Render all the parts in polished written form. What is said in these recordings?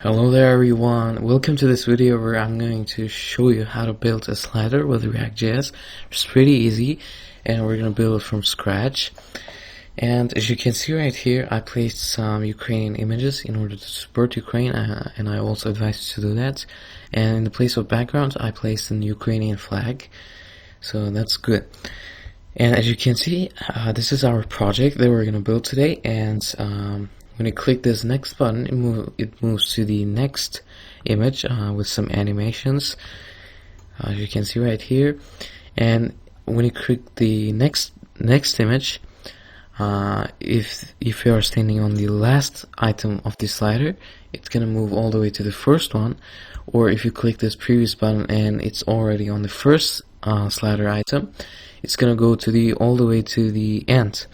Hello there everyone, welcome to this video where I'm going to show you how to build a slider with React.js. It's pretty easy and we're going to build it from scratch. And as you can see right here, I placed some Ukrainian images in order to support Ukraine, and I also advise you to do that. And in the place of background, I placed an Ukrainian flag, so that's good. And as you can see, this is our project that we're going to build today, and when you click this next button, it moves to the next image with some animations, as you can see right here. And when you click the next image, if you are standing on the last item of the slider, it's gonna move all the way to the first one. Or if you click this previous button and it's already on the first slider item, it's gonna go to all the way to the end.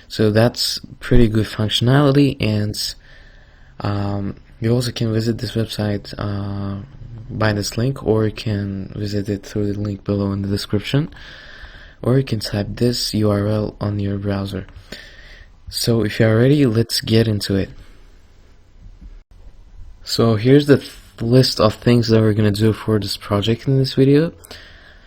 So that's pretty good functionality, and you also can visit this website by this link, or you can visit it through the link below in the description, or you can type this URL on your browser. So if you're ready, let's get into it. So here's the list of things that we're going to do for this project in this video.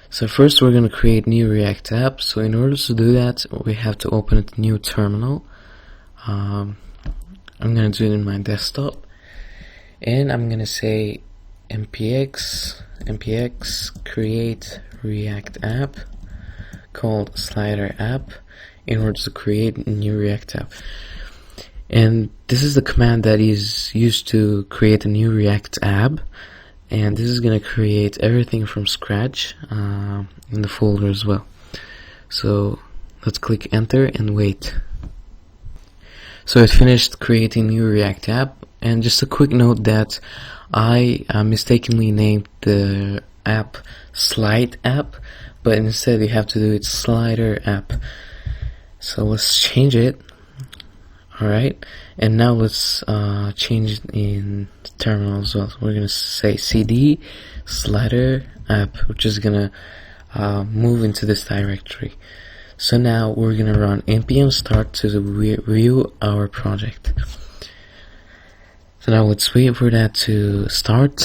So first we're going to create new React app. So in order to do that, we have to open a new terminal. I'm going to do it in my desktop, and I'm going to say npx create React app called slider app in order to create a new React app. And this is the command that is used to create a new React app. And this is going to create everything from scratch in the folder as well. So let's click enter and wait. So it finished creating new React app. And just a quick note that I mistakenly named the app slide app, but instead you have to do it slider app. So let's change it. Alright, and now let's change it in the terminal as well. So we're gonna say cd slider app, which is gonna move into this directory. So now we're gonna run npm start to view our project. So now let's wait for that to start.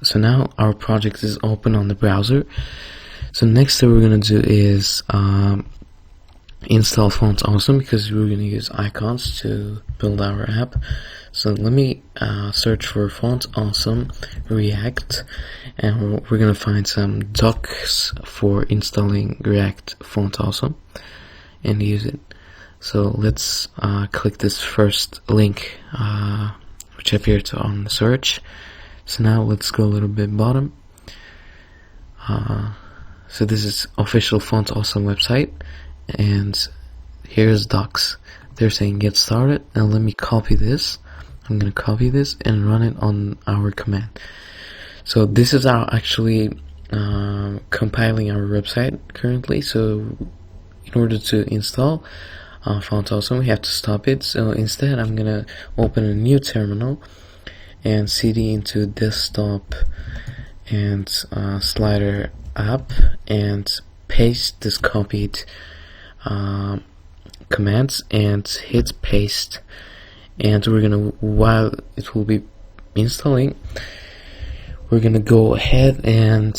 So now our project is open on the browser. So next thing we're gonna do is install Font Awesome, because we're going to use icons to build our app. So let me search for Font Awesome React, and we're going to find some docs for installing React Font Awesome and use it. So let's click this first link which appeared on the search. So now let's go a little bit bottom. So this is official Font Awesome website, and here's docs. They're saying get started, and let me copy this. I'm gonna copy this and run it on our command. So this is our actually compiling our website currently. So in order to install Font Awesome, we have to stop it. So instead I'm gonna open a new terminal and cd into desktop and slider app and paste this copied commands and hit paste. And we're gonna, while it will be installing, we're gonna go ahead and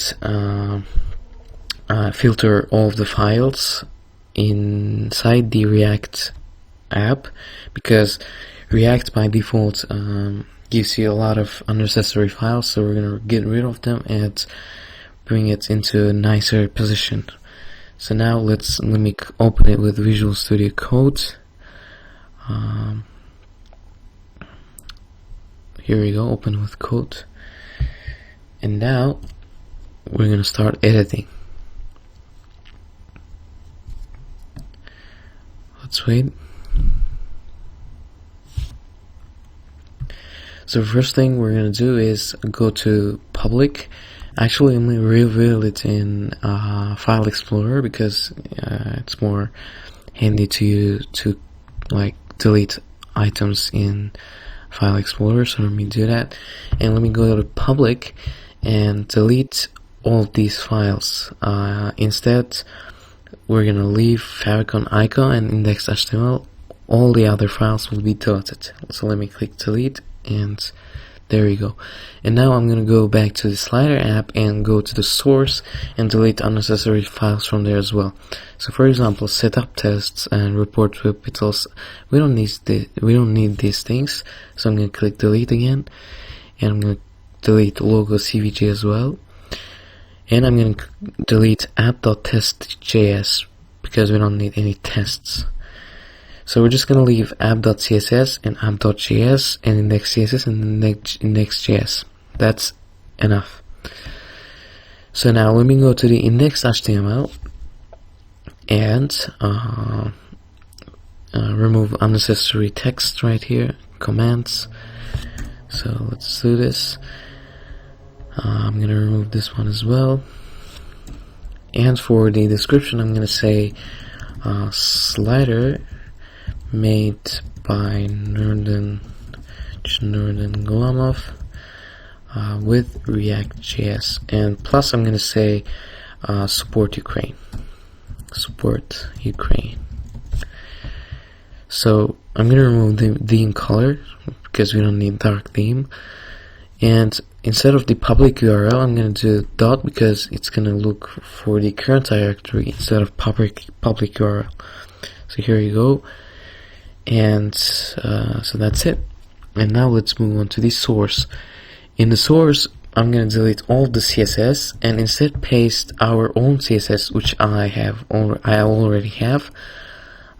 filter all of the files inside the React app, because React by default gives you a lot of unnecessary files. So we're gonna get rid of them and bring it into a nicer position. So now let me open it with Visual Studio Code. Here we go, open with code. And now we're gonna start editing. Let's wait. So the first thing we're gonna do is go to public. Actually, I'm going to reveal it in File Explorer, because it's more handy to use to like delete items in File Explorer. So let me do that, and let me go to public and delete all these files. Instead, we're going to leave favicon icon and index.html. All the other files will be deleted. So let me click delete and There you go. And now I'm gonna go back to the slider app and go to the source and delete unnecessary files from there as well. So for example, setup tests and report repitals, we don't need these things. So I'm gonna click delete again, and I'm gonna delete logo CVG as well, and I'm gonna delete app.test.js because we don't need any tests. So we're just gonna leave app.css and app.js and index.css and index.js. That's enough. So now let me go to the index.html and remove unnecessary text right here, comments. So let's do this. I'm gonna remove this one as well. And for the description, I'm gonna say slider made by Nuriddin Gulamov with React.js, and plus I'm gonna say support Ukraine. So I'm gonna remove the theme color because we don't need dark theme, and instead of the public URL, I'm gonna do dot because it's gonna look for the current directory instead of public URL. So here you go, and so that's it. And now let's move on to the source. In the source, I'm gonna delete all the CSS and instead paste our own CSS, which I already have.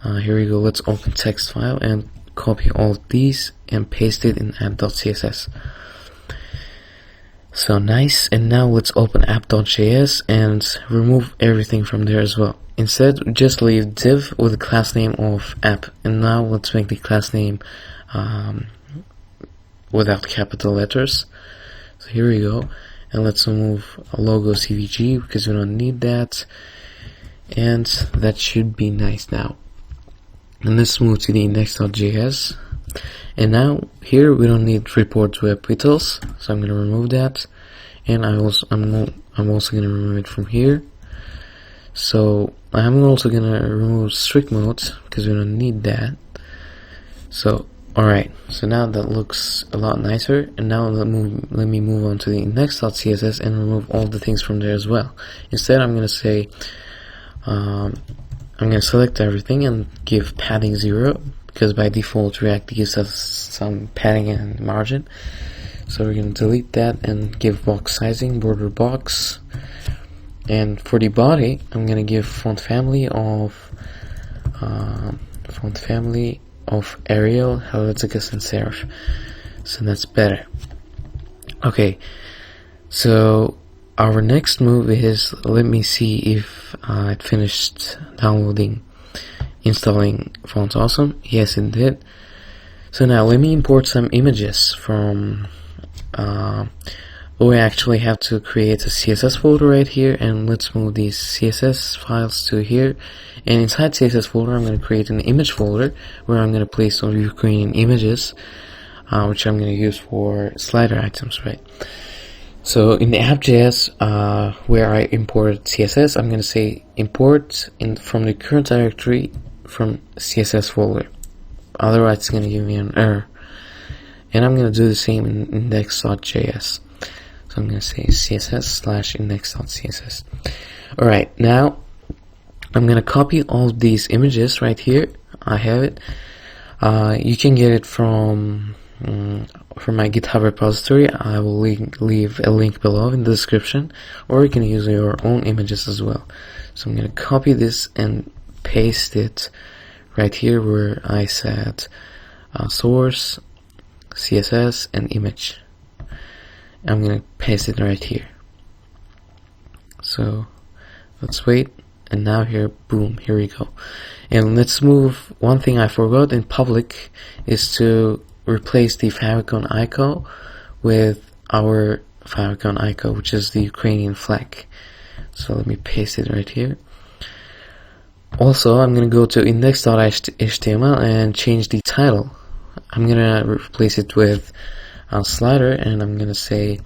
Here we go. Let's open text file and copy all of these and paste it in app.css. So nice. And now let's open app.js and remove everything from there as well. Instead, just leave div with the class name of app. And now let's make the class name without capital letters. So here we go. And let's remove a logo CVG because we don't need that. And that should be nice now. And let's move to the index.js. And now here we don't need report web vitals, so I'm gonna remove that. And I'm also gonna remove it from here. So I'm also gonna remove strict modes because we don't need that. So alright, so now that looks a lot nicer. And now let me move on to the index.css and remove all the things from there as well. Instead, I'm gonna say I'm gonna select everything and give padding 0 because by default React gives us some padding and margin. So we're gonna delete that and give box sizing, border box. And for the body, I'm gonna give font family of Arial, Helveticus, and Serif. So that's better. Okay, so our next move is, let me see if it finished installing Font Awesome. Yes, it did. So now let me import some images from we actually have to create a CSS folder right here, and let's move these CSS files to here. And inside CSS folder, I'm going to create an image folder where I'm going to place all Ukrainian images, which I'm going to use for slider items, right? So in the app.js, where I imported CSS, I'm going to say import from the current directory from CSS folder. Otherwise, it's going to give me an error. And I'm going to do the same in index.js. So I'm going to say css/index.css. Alright, now I'm going to copy all these images right here. I have it. You can get it from my GitHub repository. I will leave a link below in the description, or you can use your own images as well. So I'm going to copy this and paste it right here where I said source, CSS, and image. I'm going to paste it right here. So let's wait. And now here, boom, here we go. And let's move. One thing I forgot in public is to replace the favicon icon with our favicon icon, which is the Ukrainian flag. So let me paste it right here. Also, I'm going to go to index.html and change the title. I'm going to replace it with slider, and I'm going to say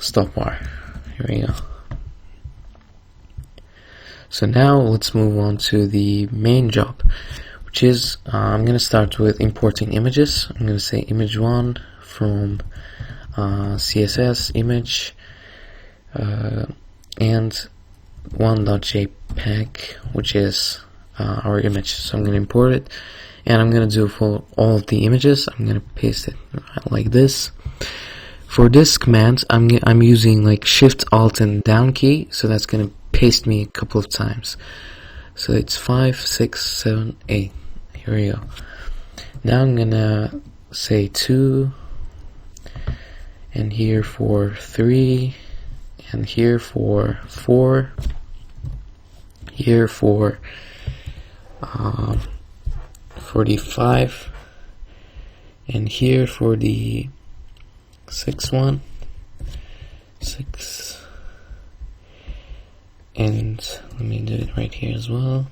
stop bar. Here we go. So now let's move on to the main job, which is I'm gonna start with importing images. I'm gonna say image1 from CSS image and 1.jpg, which is our image. So I'm gonna import it, and I'm gonna do for all of the images. I'm gonna paste it like this. For this command, I'm using like Shift Alt and down key, so that's gonna paste me a couple of times. So it's 5, 6, 7, 8. Here we go. Now I'm gonna say 2, and here for 3, and here for 4, here for 45, and here for the 6 one, 6, and let me do it right here as well.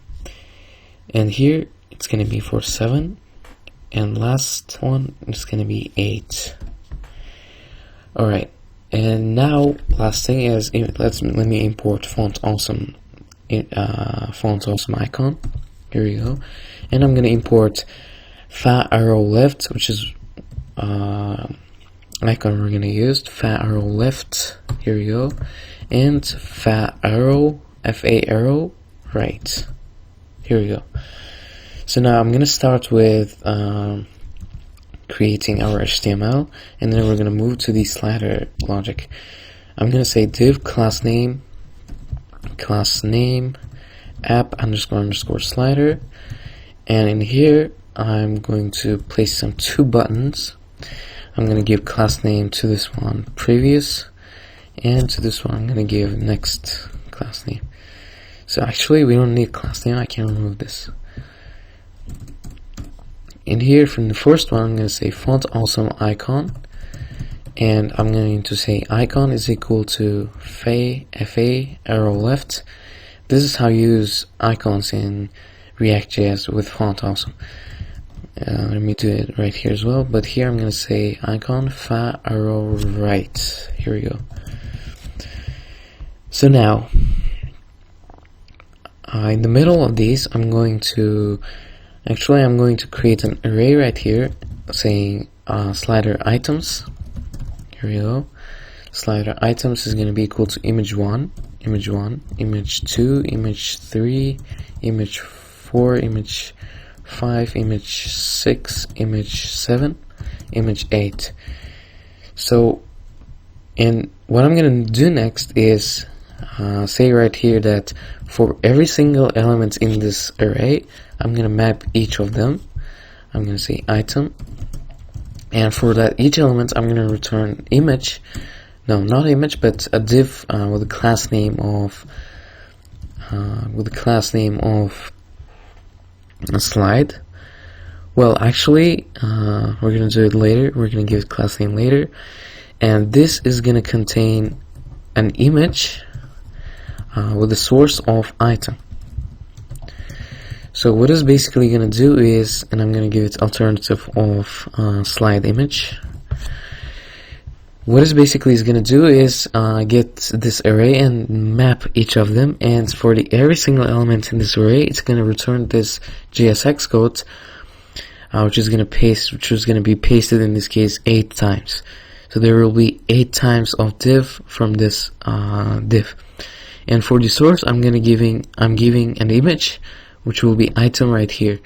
And here it's gonna be for 7, and last one is gonna be 8. All right, and now last thing is let me import font awesome icon. Here we go, and I'm gonna import fat arrow left, which is icon we're gonna use. Fat arrow left, here we go, and fat arrow arrow right. Here we go. So now I'm gonna start with creating our HTML, and then we're gonna move to the slider logic. I'm gonna say div class name app __ slider, and in here I'm going to place some 2 buttons. I'm gonna give class name to this one previous, and to this one I'm gonna give next class name. So actually we don't need class name, I can remove this. In here from the first one I'm gonna say font awesome icon, and I'm going to say icon is equal to fa arrow left. This is how you use icons in React.js with font awesome. Let me do it right here as well, but here I'm going to say icon fa arrow right. Here we go. So now in the middle of these I'm going to create an array right here saying slider items. Here we go. Slider items is going to be equal to image1, image 2, image 3, image 4, image 5, image 6, image 7, image 8. So, and what I'm going to do next is say right here that for every single element in this array, I'm going to map each of them. I'm going to say item, and for that each element I'm going to return image. No, not image, but a div with the class name of a slide. Well, actually, we're gonna do it later. We're gonna give it class name later, and this is gonna contain an image with the source of item. So what it's basically gonna do is, and I'm gonna give it alternative of slide image. What it basically is going to do is get this array and map each of them, and for every single element in this array, it's going to return this JSX code, which is going to be pasted in this case 8 times. So there will be 8 times of div from this div, and for the source, I'm giving an image, which will be item right here.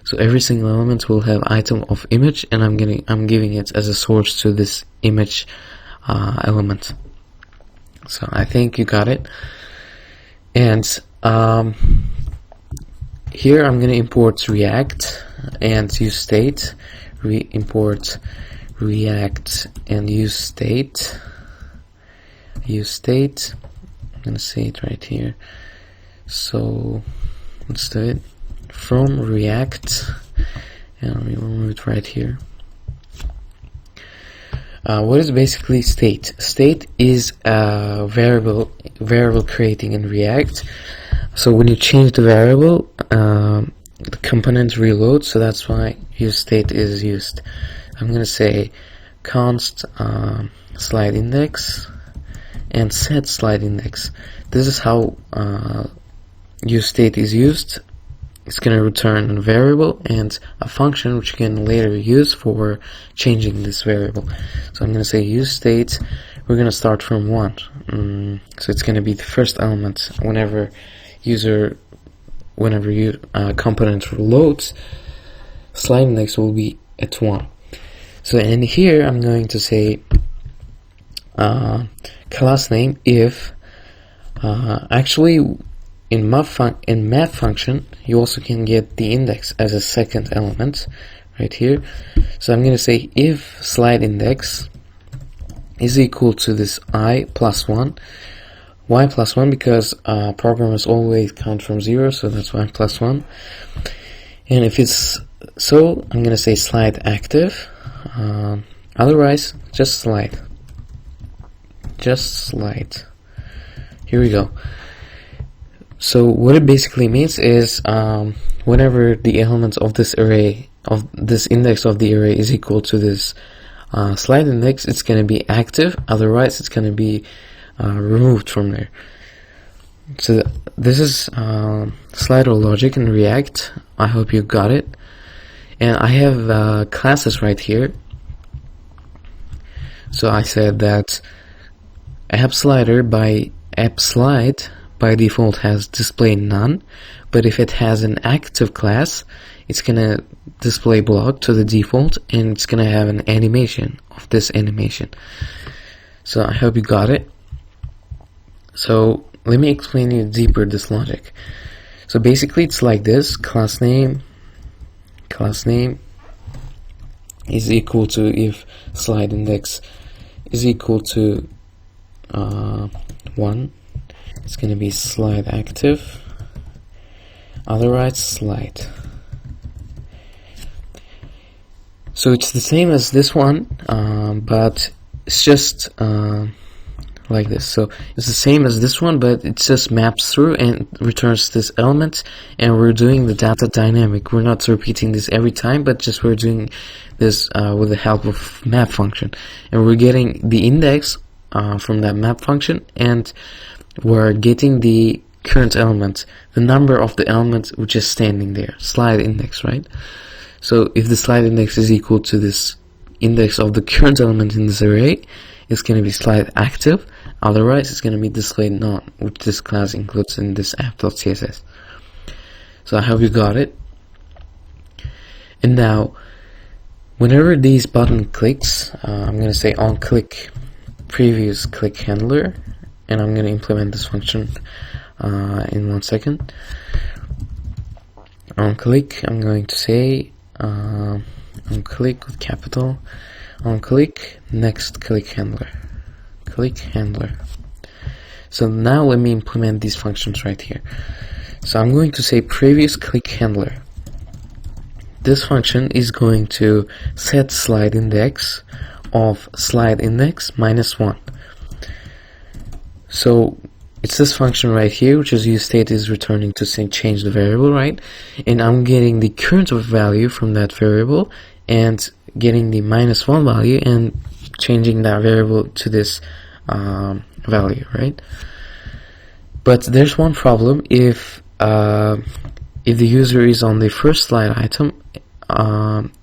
So every single element will have item of image, and I'm giving it as a source to this image element. So I think you got it. And here I'm going to import React and use state. Import React and use state. I'm going to say it right here. So let's do it. From React, and let me remove it right here. What is basically state? State is a variable creating in React. So when you change the variable, the component reloads. So that's why use state is used. I'm gonna say const slide index and set slide index. This is how use state is used it's going to return a variable and a function which you can later use for changing this variable. So I'm going to say use state. We're going to start from 1. So it's going to be the first element whenever component loads, slide index will be at 1. So in here I'm going to say class name if actually in math function you also can get the index as a second element right here. So I'm going to say if slide index is equal to this I plus 1. Why plus 1? Because programmers always count from 0, so that's why plus 1. And if it's so, I'm going to say slide active. Otherwise, just slide. Just slide. Here we go. So what it basically means is whenever the elements of this array, of this index of the array is equal to this slide index, it's going to be active. Otherwise, it's going to be removed from there. So this is slider logic in React. I hope you got it. And I have classes right here. So I said that appSlide by default has display none, but if it has an active class, it's gonna display block to the default, and it's gonna have an animation of this animation. So I hope you got it. So let me explain you deeper this logic. So basically it's like this: class name is equal to if slide index is equal to 1, it's going to be slide active, otherwise slide. So it's the same as this one, but it's just like this. So it's the same as this one, but it just maps through and returns this element, and we're doing the data dynamic. We're not repeating this every time, but just we're doing this with the help of map function, and we're getting the index from that map function, and we're getting the current element, the number of the element which is standing there, slide index, right? So if the slide index is equal to this index of the current element in this array, it's going to be slide active. Otherwise, it's going to be displayed none, which this class includes in this app.css. So I hope you got it. And now, whenever these button clicks, I'm going to say on click previous click handler, and I'm going to implement this function in 1 second. On click, I'm going to say on click with capital, on click next click handler. So now let me implement these functions right here. So I'm going to say previous click handler. This function is going to set slide index of slide index minus 1. So it's this function right here, which is useState is returning to say change the variable, right? And I'm getting the current value from that variable and getting the minus 1 value and changing that variable to this value, right? But there's one problem. If the user is on the first slide item,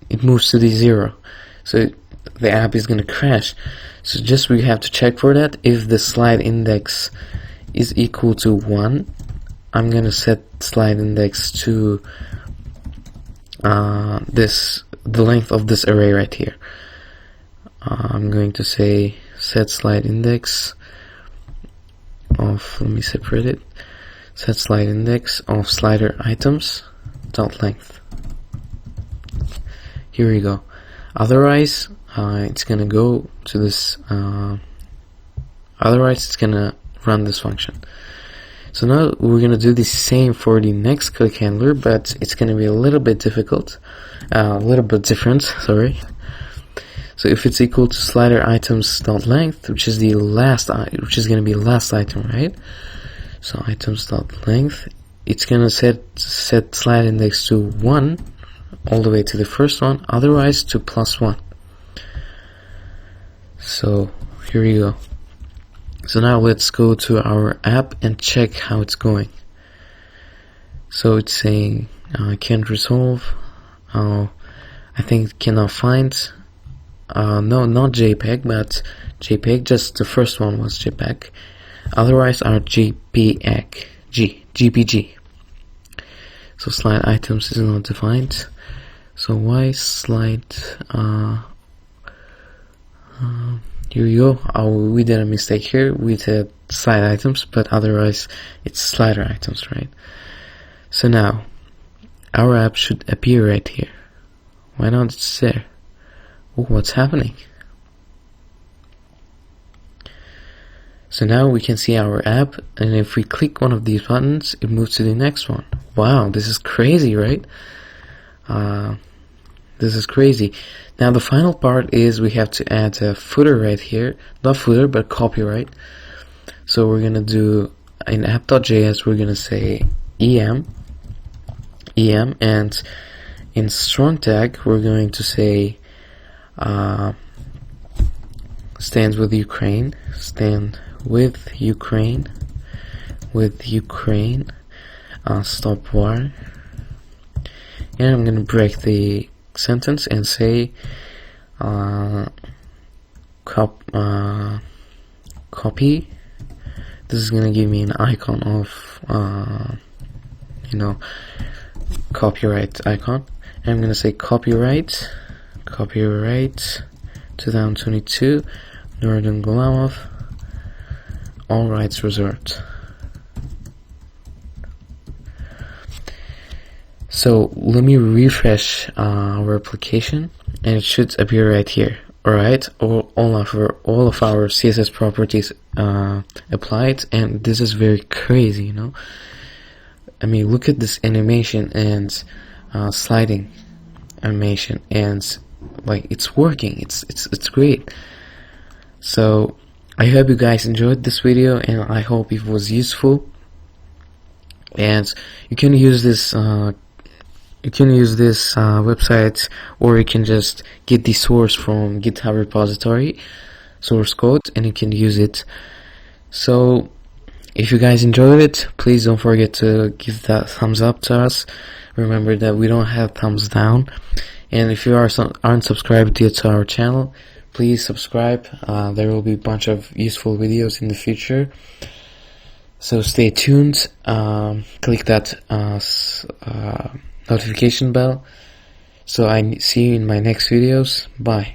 it moves to the 0, so the app is going to crash. So just we have to check for that. If the slide index is equal to 1, I'm going to set slide index to the length of this array right here. I'm going to say set slide index of, let me separate it, set slide index of slider items dot length. Here we go. Otherwise it's gonna go to this otherwise it's gonna run this function. So now we're gonna do the same for the next click handler, but it's gonna be a little bit difficult, a little bit different, sorry. So if it's equal to slider items dot length, which is the last, which is going to be last item, right? So items dot length, it's going to set slide index to 1 all the way to the first one, otherwise to +1. So here we go. So now let's go to our app and check how it's going. So it's saying Can't resolve. I think cannot find. No, not JPEG, but JPEG. Just the first one was JPEG. Otherwise are GPG. So slide items is not defined. So why slide? Here we go. We did a mistake here with the slide items, but otherwise it's slider items, right? So now our app should appear right here. Why not? It's there. Oh, what's happening? So now we can see our app, and if we click one of these buttons, it moves to the next one. Wow, this is crazy, right? This is crazy. Now the final part is we have to add a footer right here. Not footer, but copyright. So we're gonna do, in app.js, we're gonna say em, and in strong tag, we're going to say stands with Ukraine, stop war, and I'm gonna break the sentence and say copy. This is gonna give me an icon of copyright icon, and I'm gonna say copyright 2022 Nuriddin Gulamov, all rights reserved. So let me refresh our application, and it should appear right here. Alright, all of our CSS properties applied, and this is very crazy, you know. I mean, look at this animation and sliding animation, and like it's working. It's great. So I hope you guys enjoyed this video, and I hope it was useful. And you can use this website, or you can just get the source from GitHub repository, source code, and you can use it. So if you guys enjoyed it, please don't forget to give that thumbs up to us. Remember that we don't have thumbs down. And if you aren't subscribed yet to our channel, please subscribe. There will be a bunch of useful videos in the future. So stay tuned. Click that notification bell. So I see you in my next videos. Bye.